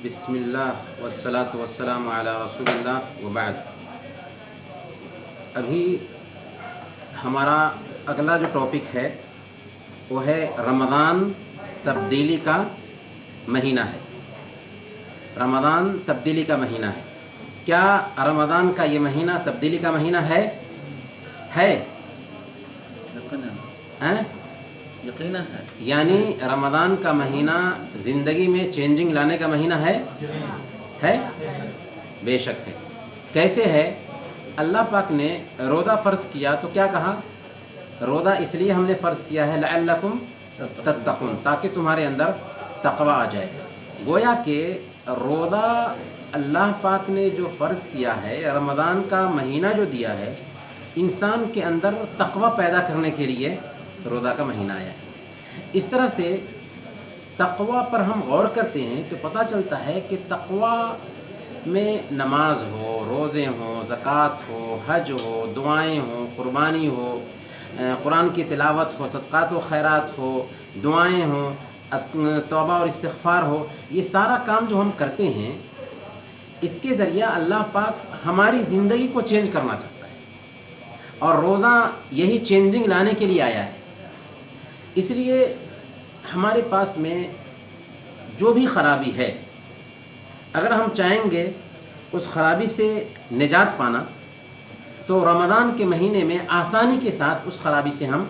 بسم اللہ والصلاۃ والسلام علی رسول اللہ وبعد۔ ابھی ہمارا اگلا جو ٹاپک ہے وہ ہے رمضان تبدیلی کا مہینہ ہے۔ رمضان تبدیلی کا مہینہ ہے۔ کیا رمضان کا یہ مہینہ تبدیلی کا مہینہ ہے؟ یقیناً ہے۔ یعنی رمضان کا مہینہ زندگی میں چینجنگ لانے کا مہینہ ہے؟ بے شک ہے۔ کیسے ہے؟ اللہ پاک نے روزہ فرض کیا تو کیا کہا؟ روزہ اس لیے ہم نے فرض کیا ہے لعلکم تتقون، تاکہ تمہارے اندر تقوی آ جائے۔ گویا کہ روزہ اللہ پاک نے جو فرض کیا ہے، رمضان کا مہینہ جو دیا ہے، انسان کے اندر تقوی پیدا کرنے کے لیے روزہ کا مہینہ آیا ہے۔ اس طرح سے تقوی پر ہم غور کرتے ہیں تو پتہ چلتا ہے کہ تقوی میں نماز ہو، روزے ہوں، زکوٰۃ ہو، حج ہو، دعائیں ہوں، قربانی ہو، قرآن کی تلاوت ہو، صدقات و خیرات ہو، دعائیں ہوں، توبہ اور استغفار ہو، یہ سارا کام جو ہم کرتے ہیں اس کے ذریعہ اللہ پاک ہماری زندگی کو چینج کرنا چاہتا ہے، اور روزہ یہی چینجنگ لانے کے لیے آیا ہے۔ اس لیے ہمارے پاس میں جو بھی خرابی ہے، اگر ہم چاہیں گے اس خرابی سے نجات پانا تو رمضان کے مہینے میں آسانی کے ساتھ اس خرابی سے ہم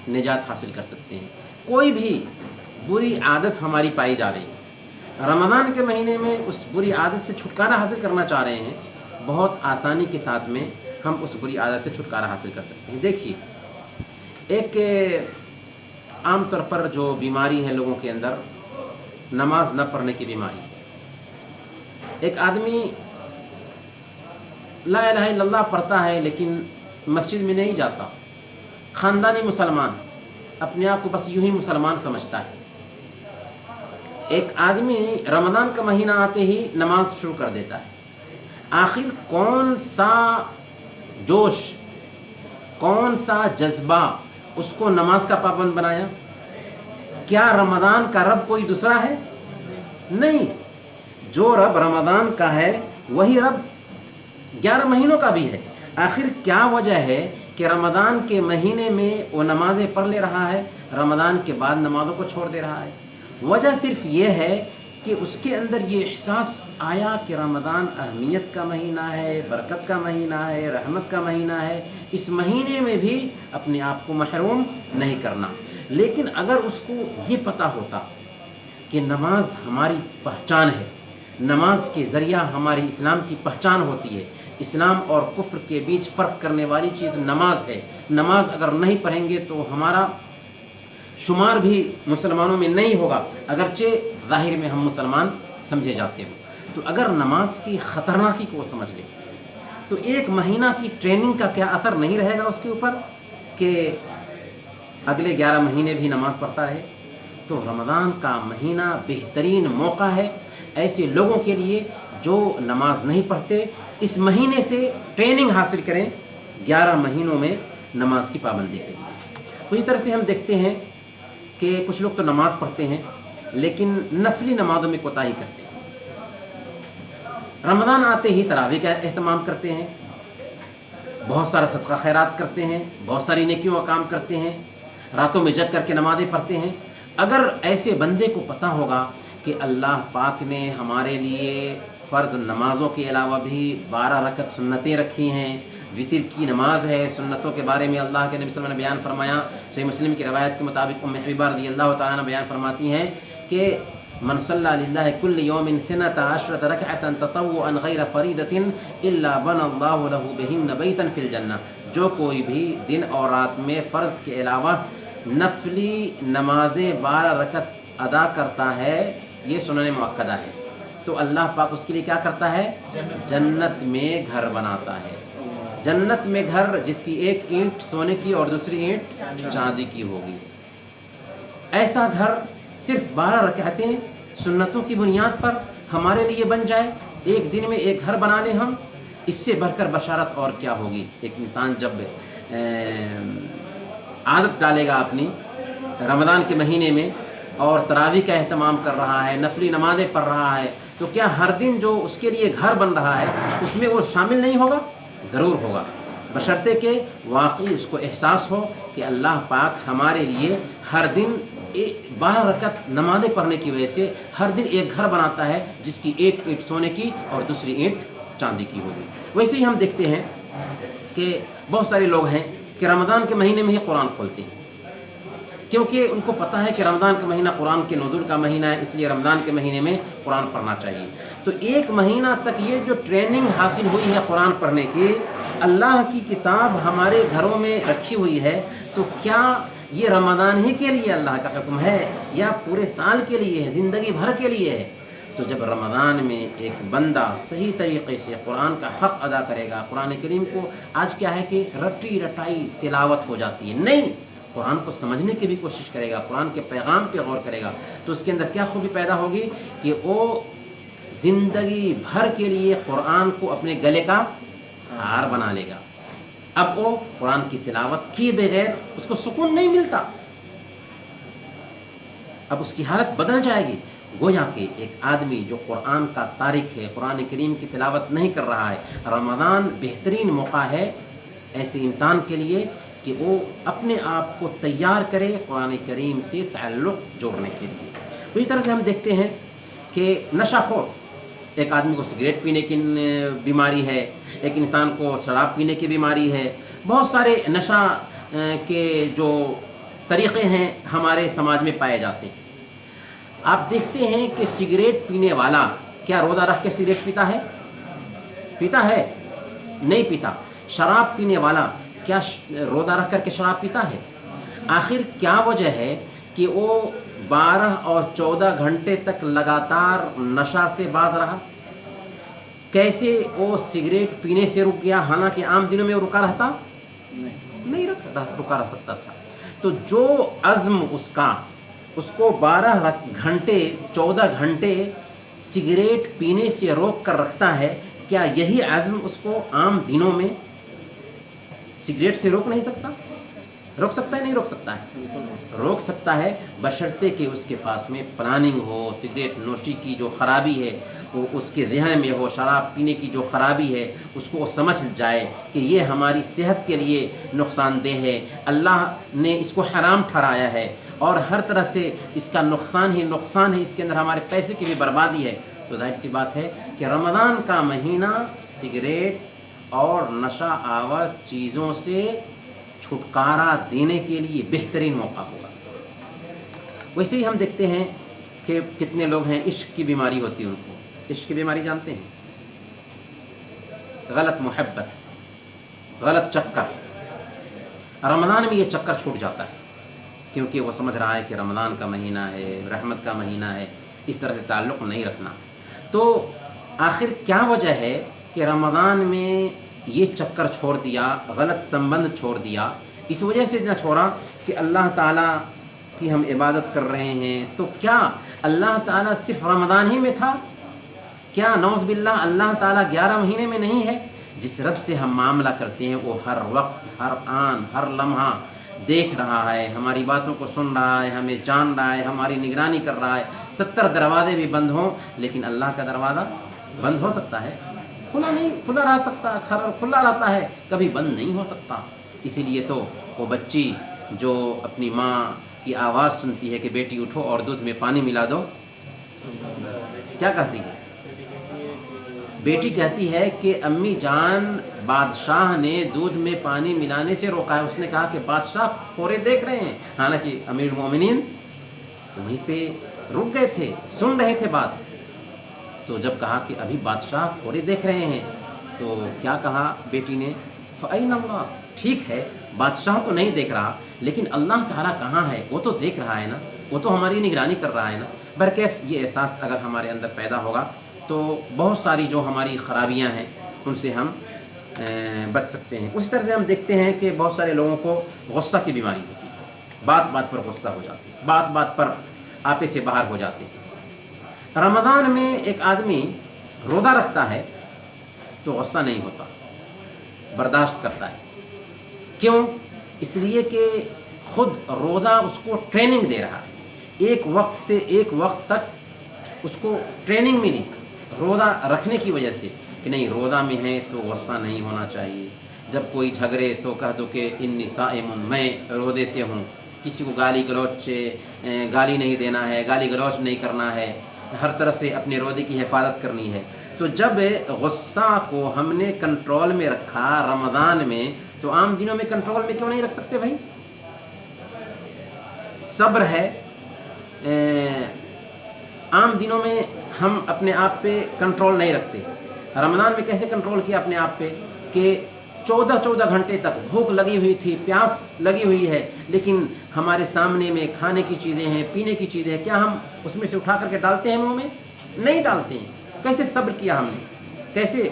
نجات حاصل کر سکتے ہیں۔ کوئی بھی بری عادت ہماری پائی جا رہی ہے، رمضان کے مہینے میں اس بری عادت سے چھٹکارا حاصل کرنا چاہ رہے ہیں، بہت آسانی کے ساتھ میں ہم اس بری عادت سے چھٹکارا حاصل کر سکتے ہیں۔ دیکھیے، ایک عام طور پر جو بیماری ہے لوگوں کے اندر، نماز نہ پڑھنے کی بیماری ہے۔ ایک آدمی لا الہ الا اللہ پڑھتا ہے لیکن مسجد میں نہیں جاتا، خاندانی مسلمان، اپنے آپ کو بس یوں ہی مسلمان سمجھتا ہے۔ ایک آدمی رمضان کا مہینہ آتے ہی نماز شروع کر دیتا ہے۔ آخر کون سا جوش، کون سا جذبہ اس کو نماز کا پابند بنایا؟ کیا رمضان کا رب کوئی دوسرا ہے؟ نہیں، جو رب رمضان کا ہے وہی رب 11 مہینوں کا بھی ہے۔ آخر کیا وجہ ہے کہ رمضان کے مہینے میں وہ نمازیں پڑھ لے رہا ہے، رمضان کے بعد نمازوں کو چھوڑ دے رہا ہے؟ وجہ صرف یہ ہے کہ اس کے اندر یہ احساس آیا کہ رمضان اہمیت کا مہینہ ہے، برکت کا مہینہ ہے، رحمت کا مہینہ ہے، اس مہینے میں بھی اپنے آپ کو محروم نہیں کرنا۔ لیکن اگر اس کو یہ پتہ ہوتا کہ نماز ہماری پہچان ہے، نماز کے ذریعہ ہماری اسلام کی پہچان ہوتی ہے، اسلام اور کفر کے بیچ فرق کرنے والی چیز نماز ہے، نماز اگر نہیں پڑھیں گے تو ہمارا شمار بھی مسلمانوں میں نہیں ہوگا، اگرچہ ظاہر میں ہم مسلمان سمجھے جاتے ہوں۔ تو اگر نماز کی خطرناکی کو سمجھ لے تو ایک مہینہ کی ٹریننگ کا کیا اثر نہیں رہے گا اس کے اوپر کہ اگلے 11 مہینے بھی نماز پڑھتا رہے؟ تو رمضان کا مہینہ بہترین موقع ہے ایسے لوگوں کے لیے جو نماز نہیں پڑھتے، اس مہینے سے ٹریننگ حاصل کریں 11 مہینوں میں نماز کی پابندی کے لیے۔ اسی طرح سے ہم دیکھتے ہیں کہ کچھ لوگ تو نماز پڑھتے ہیں لیکن نفلی نمازوں میں کوتاہی کرتے ہیں۔ رمضان آتے ہی تراویح کا اہتمام کرتے ہیں، بہت سارا صدقہ خیرات کرتے ہیں، بہت ساری نیکیوں کا کام کرتے ہیں، راتوں میں جگ کر کے نمازیں پڑھتے ہیں۔ اگر ایسے بندے کو پتہ ہوگا کہ اللہ پاک نے ہمارے لیے فرض نمازوں کے علاوہ بھی 12 رکعت سنتیں رکھی ہیں، وتر کی نماز ہے، سنتوں کے بارے میں اللہ کے نبی صلی اللہ علیہ وسلم نے بیان فرمایا، صحیح مسلم کی روایت کے مطابق ام حبیبہ رضی اللہ تعالیٰ عنہ بیان فرماتی ہیں کہ من صلی للہ کل یوم 12 رکعۃ تطوعا غیر فریضۃ الا بنى اللہ له بہن بیتا فی الجنہ، جو کوئی بھی دن اور رات میں فرض کے علاوہ نفلی نمازیں 12 رکعت ادا کرتا ہے، یہ سنن مؤکدہ ہے، تو اللہ پاک اس کے لیے کیا کرتا ہے؟ جنت میں گھر بناتا ہے۔ جنت میں گھر جس کی ایک اینٹ سونے کی اور دوسری اینٹ چاندی کی ہوگی، ایسا گھر صرف 12 رکعتیں سنتوں کی بنیاد پر ہمارے لیے بن جائے، ایک دن میں ایک گھر بنا لیں ہم، اس سے بڑھ کر بشارت اور کیا ہوگی؟ ایک انسان جب عادت ڈالے گا اپنی رمضان کے مہینے میں اور تراویح کا اہتمام کر رہا ہے، نفلی نمازیں پڑھ رہا ہے، تو کیا ہر دن جو اس کے لیے گھر بن رہا ہے اس میں وہ شامل نہیں ہوگا؟ ضرور ہوگا، بشرطے کہ واقعی اس کو احساس ہو کہ اللہ پاک ہمارے لیے ہر دن 12 رکعت نمازیں پڑھنے کی وجہ سے ہر دن ایک گھر بناتا ہے، جس کی ایک اینٹ سونے کی اور دوسری اینٹ چاندی کی ہوگی۔ ویسے ہی ہم دیکھتے ہیں کہ بہت سارے لوگ ہیں کہ رمضان کے مہینے میں ہی قرآن کھولتے ہیں، کیونکہ ان کو پتہ ہے کہ رمضان کا مہینہ قرآن کے نزول کا مہینہ ہے، اس لیے رمضان کے مہینے میں قرآن پڑھنا چاہیے۔ تو ایک مہینہ تک یہ جو ٹریننگ حاصل ہوئی ہے قرآن پڑھنے کی، اللہ کی کتاب ہمارے گھروں میں رکھی ہوئی ہے، تو کیا یہ رمضان ہی کے لیے اللہ کا حکم ہے یا پورے سال کے لیے ہے، زندگی بھر کے لیے ہے؟ تو جب رمضان میں ایک بندہ صحیح طریقے سے قرآن کا حق ادا کرے گا، قرآن کریم کو آج کیا ہے کہ رٹی رٹائی تلاوت ہو جاتی ہے، نہیں، قرآن کو سمجھنے کی بھی کوشش کرے گا، قرآن کے پیغام پہ غور کرے گا، تو اس کے اندر کیا خوبی پیدا ہوگی کہ وہ زندگی بھر کے لیے قرآن کو اپنے گلے کا ہار بنا لے گا۔ اب وہ قرآن کی تلاوت کیے بغیر اس کو سکون نہیں ملتا، اب اس کی حالت بدل جائے گی۔ گویا کہ ایک آدمی جو قرآن کا تارک ہے، قرآن کریم کی تلاوت نہیں کر رہا ہے، رمضان بہترین موقع ہے ایسے انسان کے لیے کہ وہ اپنے آپ کو تیار کرے قرآن کریم سے تعلق جوڑنے کے لیے۔ اسی طرح سے ہم دیکھتے ہیں کہ نشہ خور، ایک آدمی کو سگریٹ پینے کی بیماری ہے، ایک انسان کو شراب پینے کی بیماری ہے، بہت سارے نشہ کے جو طریقے ہیں ہمارے سماج میں پائے جاتے ہیں۔ آپ دیکھتے ہیں کہ سگریٹ پینے والا کیا روزہ رکھ کے سگریٹ پیتا ہے؟ پیتا ہے؟ نہیں پیتا۔ شراب پینے والا کیا روزہ رکھ کر کے شراب پیتا ہے؟ آخر کیا وجہ ہے کہ وہ 12 اور 14 گھنٹے تک لگاتار نشہ سے باز رہا؟ کیسے وہ سگریٹ پینے سے رک گیا، حالانکہ عام دنوں میں وہ رکا رہتا نہیں رکا رہ سکتا تھا؟ تو جو عزم اس کو 12 گھنٹے 14 گھنٹے سگریٹ پینے سے روک کر رکھتا ہے، کیا یہی عزم اس کو عام دنوں میں سگریٹ سے روک نہیں سکتا؟ روک سکتا ہے؟ نہیں روک سکتا ہے، روک سکتا ہے، بشرطے کہ اس کے پاس میں پلاننگ ہو، سگریٹ نوشی کی جو خرابی ہے وہ اس کے ذہن میں ہو، شراب پینے کی جو خرابی ہے اس کو وہ سمجھ جائے کہ یہ ہماری صحت کے لیے نقصان دہ ہے، اللہ نے اس کو حرام ٹھہرایا ہے اور ہر طرح سے اس کا نقصان ہی نقصان ہے، اس کے اندر ہمارے پیسے کی بھی بربادی ہے۔ تو ظاہر سی بات ہے کہ رمضان کا مہینہ سگریٹ اور نشہ آور چیزوں سے چھٹکارا دینے کے لیے بہترین موقع ہوگا۔ ویسے ہی ہم دیکھتے ہیں کہ کتنے لوگ ہیں عشق کی بیماری ہوتی ہے، ان کو عشق کی بیماری جانتے ہیں، غلط محبت، غلط چکر، رمضان میں یہ چکر چھوٹ جاتا ہے کیونکہ وہ سمجھ رہا ہے کہ رمضان کا مہینہ ہے، رحمت کا مہینہ ہے، اس طرح سے تعلق نہیں رکھنا۔ تو آخر کیا وجہ ہے کہ رمضان میں یہ چکر چھوڑ دیا، غلط سنبندھ چھوڑ دیا؟ اس وجہ سے نہ چھوڑا کہ اللہ تعالیٰ کی ہم عبادت کر رہے ہیں، تو کیا اللہ تعالیٰ صرف رمضان ہی میں تھا؟ کیا نعوذ باللہ اللہ تعالیٰ 11 مہینے میں نہیں ہے؟ جس رب سے ہم معاملہ کرتے ہیں وہ ہر وقت، ہر آن، ہر لمحہ دیکھ رہا ہے، ہماری باتوں کو سن رہا ہے، ہمیں جان رہا ہے، ہماری نگرانی کر رہا ہے۔ 70 دروازے بھی بند ہوں لیکن اللہ کا دروازہ بند ہو سکتا ہے؟ کھلا رہ سکتا، کھلا رہتا ہے، کبھی بند نہیں ہو سکتا۔ اسی لیے تو وہ بچی جو اپنی ماں کی آواز سنتی ہے کہ بیٹی اٹھو اور دودھ میں پانی ملا دو، کیا کہتی ہے؟ بیٹی کہتی ہے کہ امی جان بادشاہ نے دودھ میں پانی ملانے سے روکا ہے۔ اس نے کہا کہ بادشاہ تھوڑے دیکھ رہے ہیں، حالانکہ امیر المومنین وہیں پہ رک گئے تھے، سن رہے تھے بات۔ تو جب کہا کہ ابھی بادشاہ تھوڑے دیکھ رہے ہیں تو کیا کہا بیٹی نے؟ فَأَيْنَ اللَّهُ، ٹھیک ہے بادشاہ تو نہیں دیکھ رہا لیکن اللہ تعالیٰ کہاں ہے؟ وہ تو دیکھ رہا ہے نا، وہ تو ہماری نگرانی کر رہا ہے نا۔ برکیف یہ احساس اگر ہمارے اندر پیدا ہوگا تو بہت ساری جو ہماری خرابیاں ہیں ان سے ہم بچ سکتے ہیں۔ اسی طرح سے ہم دیکھتے ہیں کہ بہت سارے لوگوں کو غصہ کی بیماری ہوتی ہے، بات بات پر غصہ ہو جاتی ہے، بات بات پر آپے سے باہر ہو جاتے ہیں۔ رمضان میں ایک آدمی روزہ رکھتا ہے تو غصہ نہیں ہوتا، برداشت کرتا ہے۔ کیوں؟ اس لیے کہ خود روزہ اس کو ٹریننگ دے رہا ہے ایک وقت سے ایک وقت تک اس کو ٹریننگ ملی روزہ رکھنے کی وجہ سے کہ نہیں روزہ میں ہے تو غصہ نہیں ہونا چاہیے، جب کوئی جھگڑے تو کہہ دو کہ انی صائم، میں روزے سے ہوں، کسی کو گالی نہیں دینا ہے، گالی گلوچ نہیں کرنا ہے، ہر طرح سے اپنے روزے کی حفاظت کرنی ہے۔ تو جب غصہ کو ہم نے کنٹرول میں رکھا رمضان میں، تو عام دنوں میں کنٹرول میں کیوں نہیں رکھ سکتے بھائی؟ صبر ہے، عام دنوں میں ہم اپنے آپ پہ کنٹرول نہیں رکھتے، رمضان میں کیسے کنٹرول کیا اپنے آپ پہ کہ 14 گھنٹے تک بھوک لگی ہوئی تھی، پیاس لگی ہوئی ہے، لیکن ہمارے سامنے میں کھانے کی چیزیں ہیں، پینے کی چیزیں ہیں، کیا ہم اس میں سے اٹھا کر کے ڈالتے ہیں منہ میں؟ نہیں ڈالتے ہیں۔ کیسے صبر کیا ہم نے، کیسے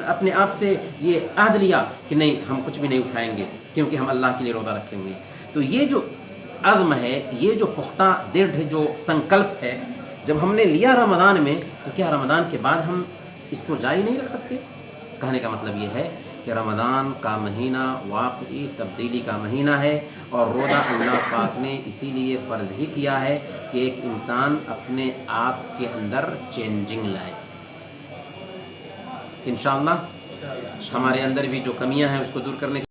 اپنے آپ سے یہ عہد لیا کہ نہیں ہم کچھ بھی نہیں اٹھائیں گے کیونکہ ہم اللہ کے لیے روزہ رکھیں گے۔ تو یہ جو عزم ہے، یہ جو پختہ دل ہے، جو سنکلپ ہے، جب ہم نے لیا رمضان میں، تو کیا رمضان کے بعد ہم اس کو جاری نہیں رکھ سکتے؟ کہنے کا مطلب یہ ہے کہ رمضان کا مہینہ واقعی تبدیلی کا مہینہ ہے، اور روزہ اللہ پاک نے اسی لیے فرض ہی کیا ہے کہ ایک انسان اپنے آپ کے اندر چینجنگ لائے۔ انشاءاللہ ہمارے اندر بھی جو کمیاں ہیں اس کو دور کرنے